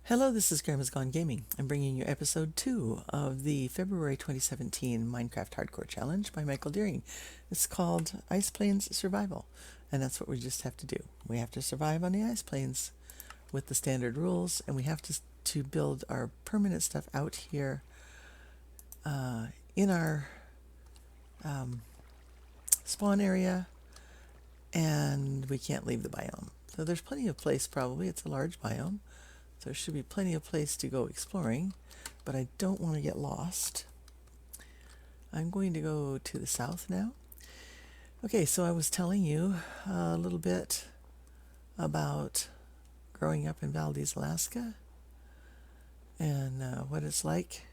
Hello, this is Grandma's Gone Gaming. I'm bringing you episode 2 of the February 2017 Minecraft Hardcore Challenge by Michael Deering. It's called Ice Plains Survival, and that's what we just have to do. We have to survive on the ice plains with the standard rules, and we have to build our permanent stuff out here in our spawn area, and we can't leave the biome. So there's plenty of place probably. It's a large biome. There should be plenty of place to go exploring, but I don't want to get lost. I'm going to go to the south now. Okay, so I was telling you a little bit about growing up in Valdez, Alaska, and what it's like.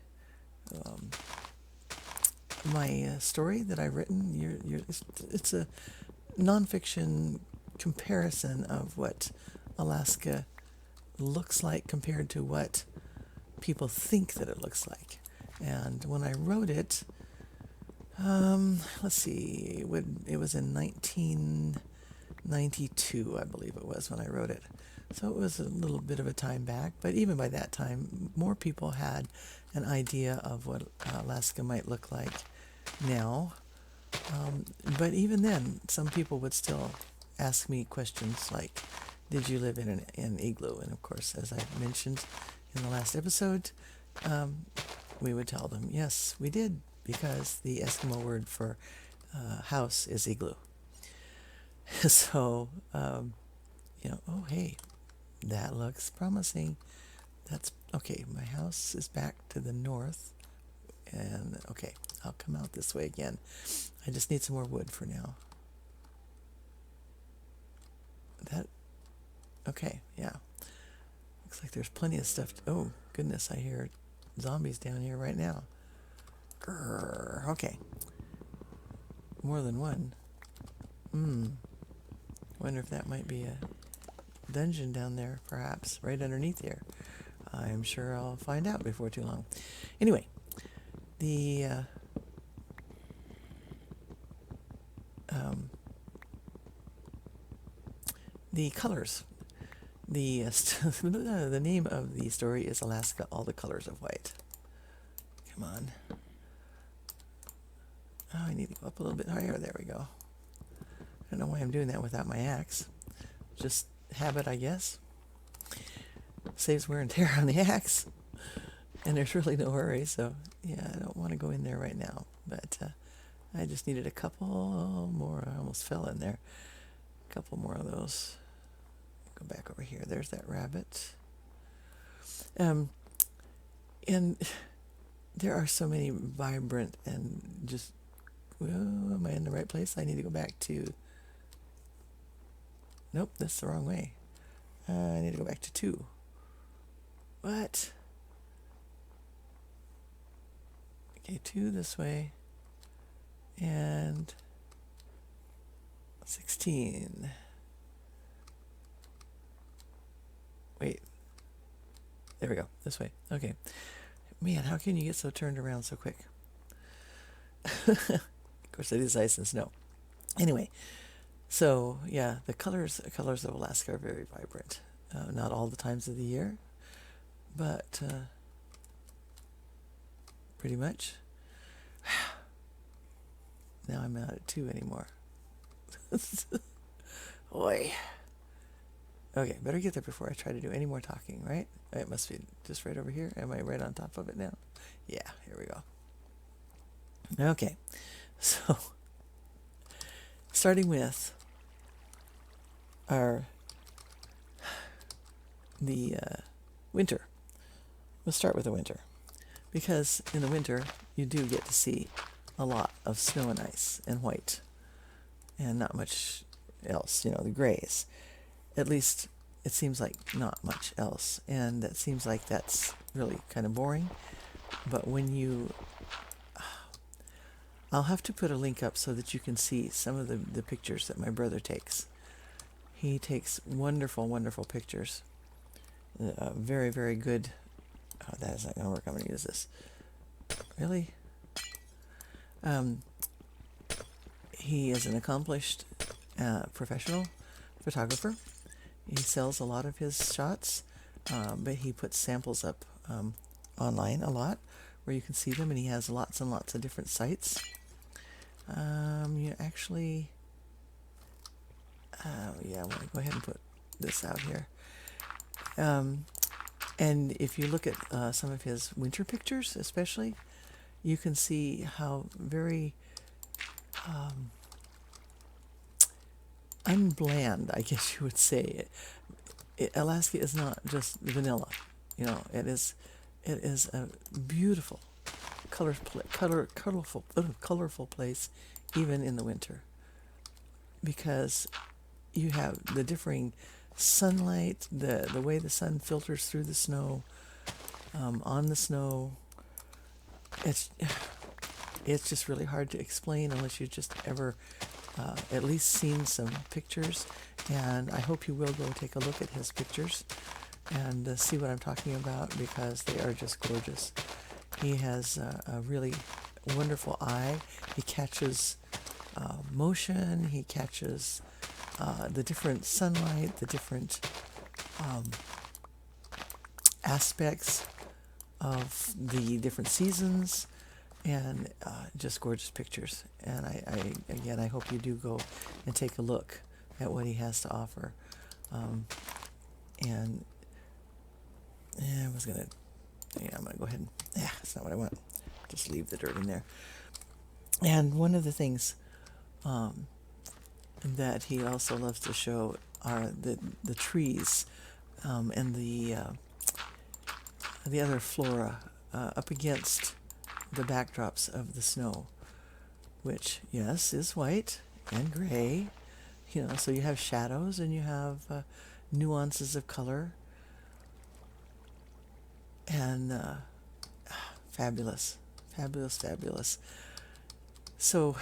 My story that I've written, it's a nonfiction comparison of what Alaska looks like compared to what people think that it looks like. And when I wrote it, let's see, it was in 1992, I believe it was, when I wrote it. So it was a little bit of a time back, but even by that time, more people had an idea of what Alaska might look like now. But even then, some people would still ask me questions like, did you live in an igloo? And of course, as I mentioned in the last episode, we would tell them, yes, we did, because the Eskimo word for house is igloo. So, oh, hey, that looks promising. That's okay. My house is back to the north, and okay, I'll come out this way again. I just need some more wood for now. Okay, yeah. Looks like there's plenty of stuff. Oh, goodness, I hear zombies down here right now. Grrr, okay. More than one. Wonder if that might be a dungeon down there, perhaps, right underneath here. I'm sure I'll find out before too long. Anyway, the colors. The name of the story is Alaska, All the Colors of White. Come on. Oh, I need to go up a little bit higher. There we go. I don't know why I'm doing that without my axe. Just habit, I guess. Saves wear and tear on the axe. And there's really no hurry, so yeah, I don't want to go in there right now. But I just needed a couple more. I almost fell in there. A couple more of those. Go back over here. There's that rabbit. And there are so many vibrant and just, am I in the right place? I need to go back to, nope, that's the wrong way. I need to go back to 2. What? Okay, 2 this way. And 16. Wait. There we go. This way. Okay. Man, how can you get so turned around so quick? Of course, it is ice and snow. Anyway, so yeah, the colors of Alaska are very vibrant. Not all the times of the year, but pretty much. Now I'm not at 2 anymore. Oi. Okay, better get there before I try to do any more talking, right? It must be just right over here. Am I right on top of it now? Yeah, here we go. Okay, so starting with the winter. We'll start with the winter, because in the winter you do get to see a lot of snow and ice and white, and not much else. The grays. At least it seems like not much else, and that seems like that's really kind of boring. But when I'll have to put a link up so that you can see some of the pictures that my brother takes. He takes wonderful, wonderful pictures. Very, very good. Oh, that is not going to work. I'm going to use this. Really? He is an accomplished professional photographer. He sells a lot of his shots but he puts samples up online a lot where you can see them, and he has lots and lots of different sites. You actually, yeah, I want to go ahead and put this out here. And if you look at some of his winter pictures, especially, you can see how very unbland, I guess you would say. Alaska is not just vanilla, you know. It is a beautiful, colorful place, even in the winter, because you have the differing sunlight, the way the sun filters through the snow, on the snow. It's just really hard to explain unless you just ever at least seen some pictures. And I hope you will go take a look at his pictures and see what I'm talking about, because they are just gorgeous. He has a really wonderful eye. He catches motion. He catches the different sunlight, the different aspects of the different seasons, and just gorgeous pictures. And I hope you do go and take a look at what he has to offer. And I'm gonna go ahead and, that's not what I want. Just leave the dirt in there. And one of the things that he also loves to show are the trees and the other flora up against the backdrops of the snow, which, yes, is white and gray, you know, so you have shadows and you have nuances of color, and fabulous. So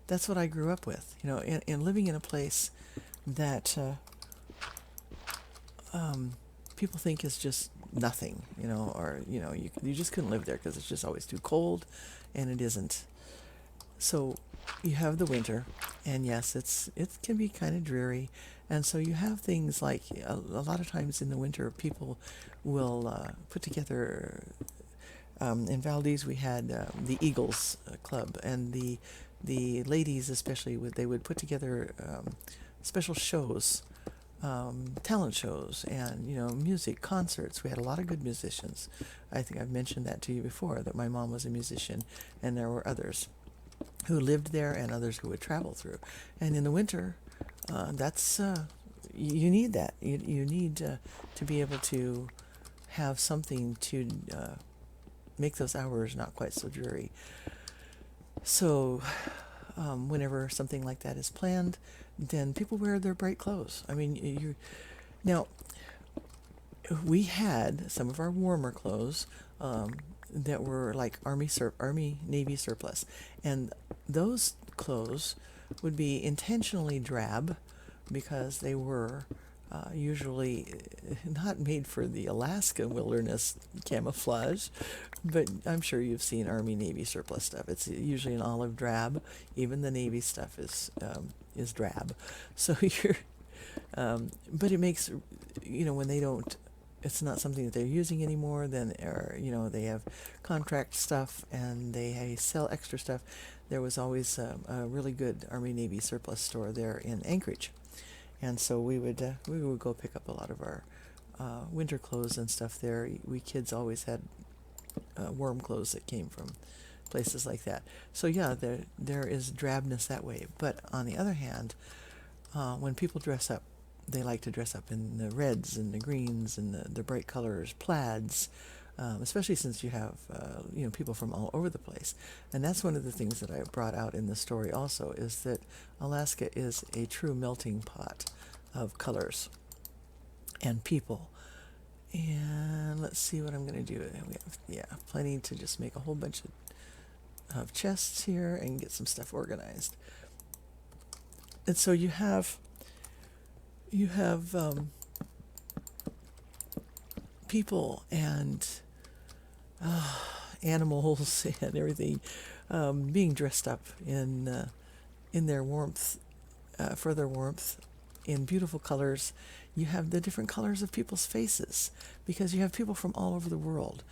that's what I grew up with, you know, in living in a place that people think is just nothing, you know, or, you know, you just couldn't live there because it's just always too cold, and it isn't. So you have the winter, and yes, it can be kind of dreary, and so you have things like a lot of times in the winter people will put together. In Valdez we had the Eagles Club, and the ladies especially they would put together special shows. Talent shows, and, you know, music concerts. We had a lot of good musicians. I think I've mentioned that to you before, that my mom was a musician, and there were others who lived there and others who would travel through. And in the winter, that's you need that. You need to be able to have something to make those hours not quite so dreary. So whenever something like that is planned, then people wear their bright clothes. I mean, now, we had some of our warmer clothes that were like Army Navy surplus, and those clothes would be intentionally drab because they were usually not made for the Alaska wilderness camouflage, but I'm sure you've seen Army Navy surplus stuff. It's usually an olive drab. Even the Navy stuff is drab. So but it makes, you know, when they don't, it's not something that they're using anymore, then, or, you know, they have contract stuff and they sell extra stuff. There was always a really good Army Navy surplus store there in Anchorage. And so we would go pick up a lot of our winter clothes and stuff there. We kids always had warm clothes that came from places like that. So yeah, there is drabness that way. But on the other hand, when people dress up, they like to dress up in the reds and the greens and the bright colors, plaids, especially since you have you know, people from all over the place. And that's one of the things that I brought out in the story also, is that Alaska is a true melting pot of colors and people. And let's see what I'm going to do. We have plenty to just make a whole bunch of chests here and get some stuff organized. And so you have people and animals and everything being dressed up in their warmth, for their warmth, in beautiful colors. You have the different colors of people's faces because you have people from all over the world.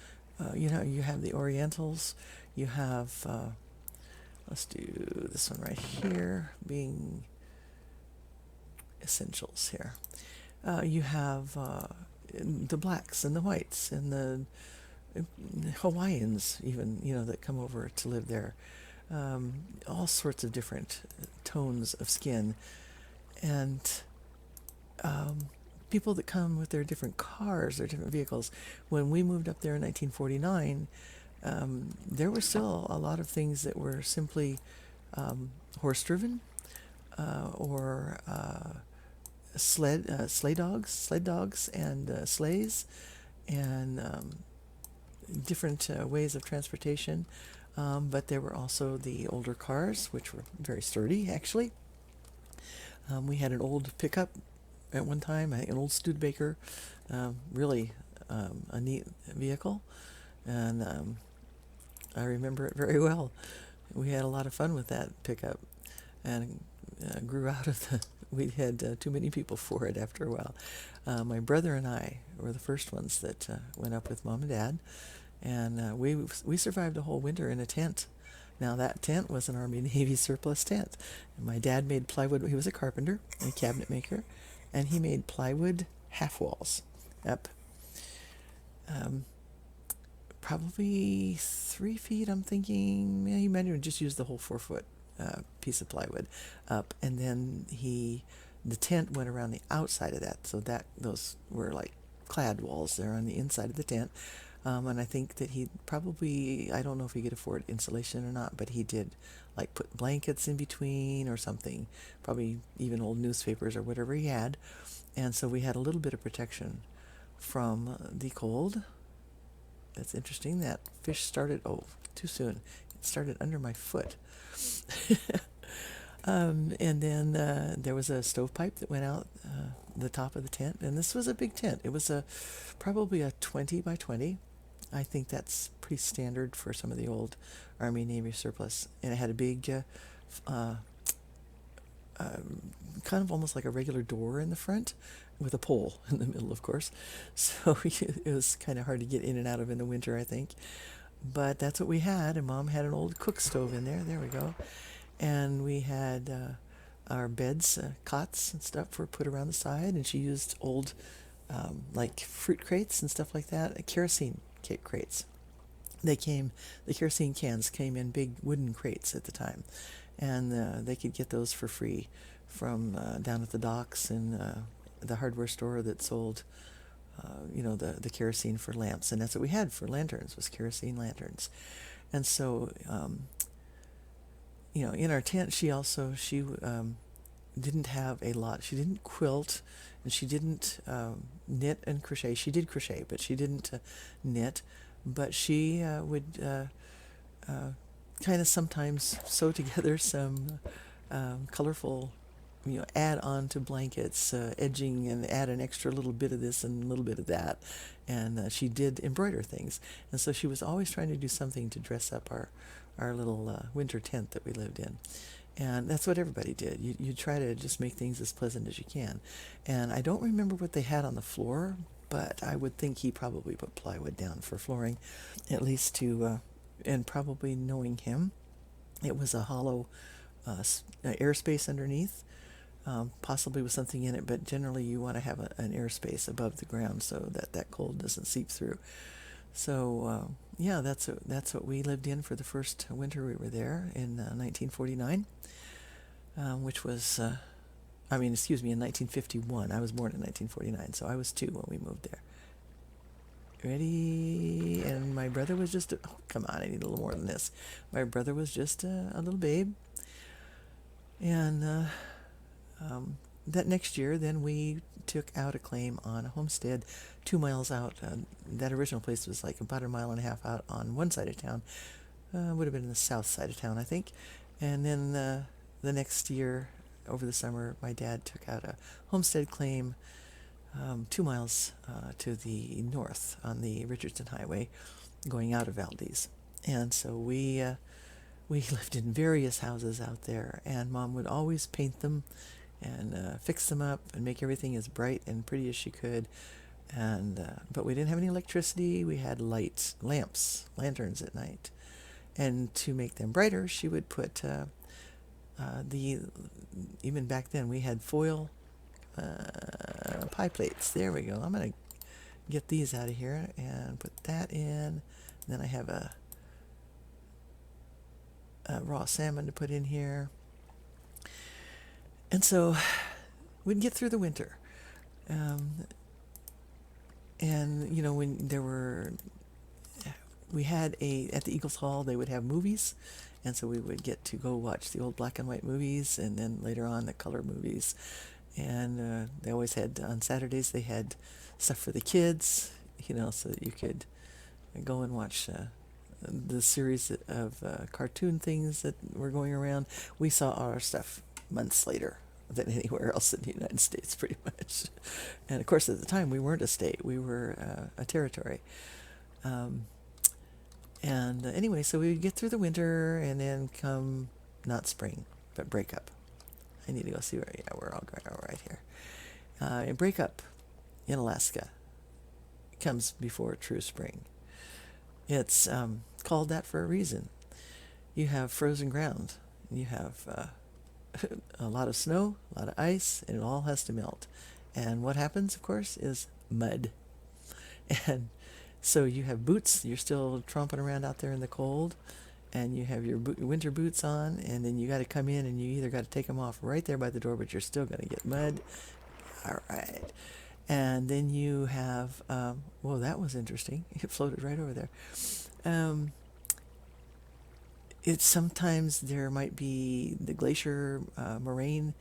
You know, you have the Orientals, you have, let's do this one right here, being essentials here. You have the blacks and the whites and the Hawaiians even, you know, that come over to live there. All sorts of different tones of skin. And people that come with their different cars, their different vehicles. When we moved up there in 1949, there were still a lot of things that were simply horse-driven or sled dogs, and sleighs, and different ways of transportation. But there were also the older cars, which were very sturdy, actually. We had an old pickup at one time, an old Studebaker, really a neat vehicle, and I remember it very well. We had a lot of fun with that pickup, and grew out of the. We had too many people for it after a while. My brother and I were the first ones that went up with Mom and Dad, and we survived a whole winter in a tent. Now that tent was an Army Navy surplus tent. And my dad made plywood. He was a carpenter and a cabinet maker, and he made plywood half walls up. Probably 3 feet, I'm thinking. Yeah, he might have just used the whole 4-foot piece of plywood up, and then the tent went around the outside of that, so that those were like clad walls there on the inside of the tent. And I think that he probably, I don't know if he could afford insulation or not, but he did like put blankets in between or something, probably even old newspapers or whatever he had. And so we had a little bit of protection from the cold. That's interesting. That fish started, too soon. It started under my foot. And then there was a stovepipe that went out the top of the tent. And this was a big tent. It was probably a 20 by 20. I think that's pretty standard for some of the old Army Navy surplus. And it had a big, kind of almost like a regular door in the front with a pole in the middle, of course. So it was kind of hard to get in and out of in the winter, I think. But that's what we had. And Mom had an old cook stove in there. There we go. And we had our beds, cots and stuff were put around the side. And she used old, like fruit crates and stuff like that, kerosene crates. The kerosene cans came in big wooden crates at the time, and they could get those for free from down at the docks and the hardware store that sold, the kerosene for lamps, and that's what we had for lanterns, was kerosene lanterns. And so, in our tent, she didn't have a lot. She didn't quilt, and she didn't knit and crochet. She did crochet, but she didn't knit. But she would kind of sometimes sew together some colorful, add on to blankets, edging, and add an extra little bit of this and a little bit of that. And she did embroider things. And so she was always trying to do something to dress up our little winter tent that we lived in. And that's what everybody did. You try to just make things as pleasant as you can. And I don't remember what they had on the floor, but I would think he probably put plywood down for flooring, at least to, and probably knowing him, it was a hollow airspace underneath, possibly with something in it, but generally you want to have an airspace above the ground so that cold doesn't seep through. So, that's what we lived in for the first winter we were there in 1949, which was, in 1951. I was born in 1949, so I was 2 when we moved there. Ready? And my brother was just, come on, I need a little more than this. My brother was just a little babe. And that next year, then we took out a claim on a homestead 2 miles out. That original place was like about a mile and a half out on one side of town. Would have been in the south side of town, I think. And then the next year, over the summer, my dad took out a homestead claim 2 miles to the north on the Richardson Highway, going out of Valdez. And so we lived in various houses out there, and Mom would always paint them and fix them up and make everything as bright and pretty as she could. And but we didn't have any electricity. We had lamps, lanterns at night. And to make them brighter, she would put even back then we had foil pie plates. There we go. I'm gonna get these out of here and put that in. Then I have a raw salmon to put in here. And so we'd get through the winter. And, you know, when we had at the Eagles Hall, they would have movies. And so we would get to go watch the old black and white movies, and then later on the color movies. And they always had, on Saturdays, they had stuff for the kids, you know, so that you could go and watch the series of cartoon things that were going around. We saw our stuff months later than anywhere else in the United States, pretty much. And of course, at the time, we weren't a state; we were a territory. Anyway, so we would get through the winter, and then come not spring, but break up. I need to go see where. Yeah, we're all right here. And break up in Alaska comes before true spring. It's called that for a reason. You have frozen ground. You have a lot of snow, a lot of ice, and it all has to melt. And what happens, of course, is mud. And so you have boots. You're still tromping around out there in the cold, and you have your winter boots on, and then you got to come in, and you either got to take them off right there by the door, but you're still going to get mud. All right. And then you have, whoa, that was interesting. It floated right over there. It's sometimes there might be the glacier moraine.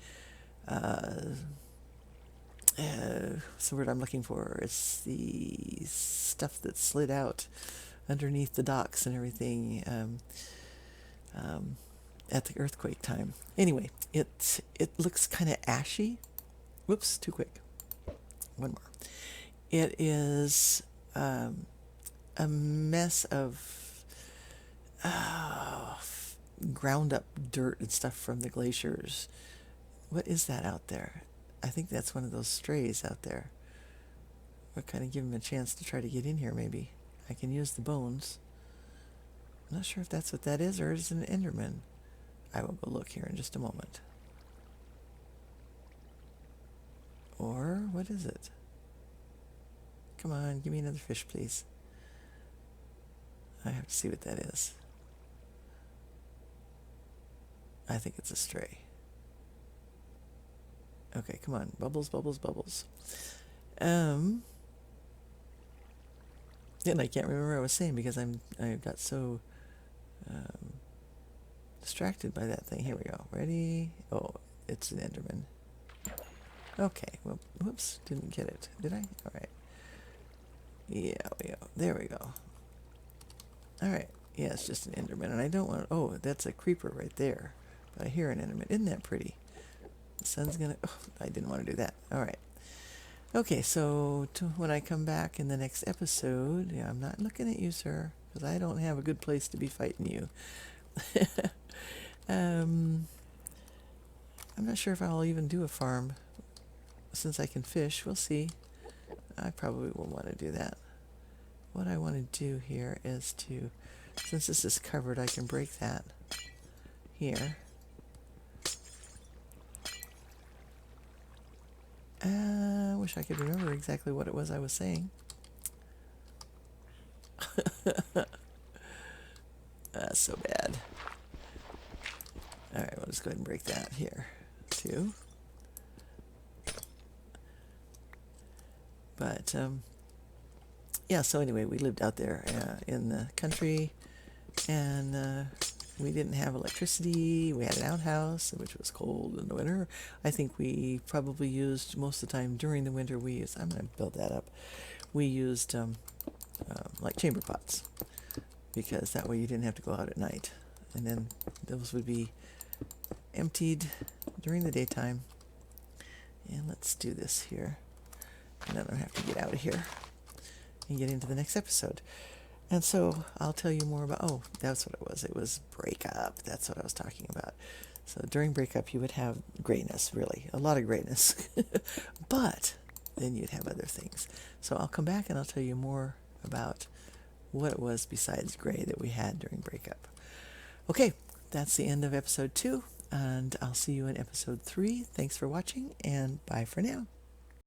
What's the word I'm looking for? It's the stuff that slid out underneath the docks and everything at the earthquake time. Anyway, it looks kind of ashy. Whoops, too quick. One more. It is a mess of ground up dirt and stuff from the glaciers. What is that out there? I think that's one of those strays out there. We'll kind of give him a chance to try to get in here, maybe. I can use the bones. I'm not sure if that's what that is, or is it an Enderman. I will go look here in just a moment. Or, what is it? Come on, give me another fish, please. I have to see what that is. I think it's a stray. Okay, come on. Bubbles, bubbles, bubbles. And I can't remember what I was saying because I got so distracted by that thing. Here we go. Ready? Oh, it's an Enderman. Okay, well, whoops, didn't get it. Did I? All right. Yeah, there we go. All right. Yeah, it's just an Enderman, and I don't want... Oh, that's a creeper right there. But I hear an Enderman. Isn't that pretty? The sun's gonna... Oh, I didn't want to do that. All right. Okay, so when I come back in the next episode... Yeah, I'm not looking at you, sir, because I don't have a good place to be fighting you. I'm not sure if I'll even do a farm. Since I can fish, we'll see. I probably will want to do that. What I want to do here is to... Since this is covered, I can break that here. I wish I could remember exactly what it was I was saying. That's so bad. Alright, we'll just go ahead and break that here, too. But, yeah, so anyway, we lived out there in the country, and we didn't have electricity. We had an outhouse, which was cold in the winter. I think we probably used, most of the time during the winter, we used, I'm going to build that up, we used like chamber pots, because that way you didn't have to go out at night. And then those would be emptied during the daytime. And let's do this here. And then I have to get out of here and get into the next episode. And so I'll tell you more about... Oh, that's what it was. It was break up. That's what I was talking about. So during breakup, you would have grayness, really, a lot of grayness. But then you'd have other things. So I'll come back and I'll tell you more about what it was besides gray that we had during breakup. Okay, that's the end of episode 2, and I'll see you in episode 3. Thanks for watching, and bye for now.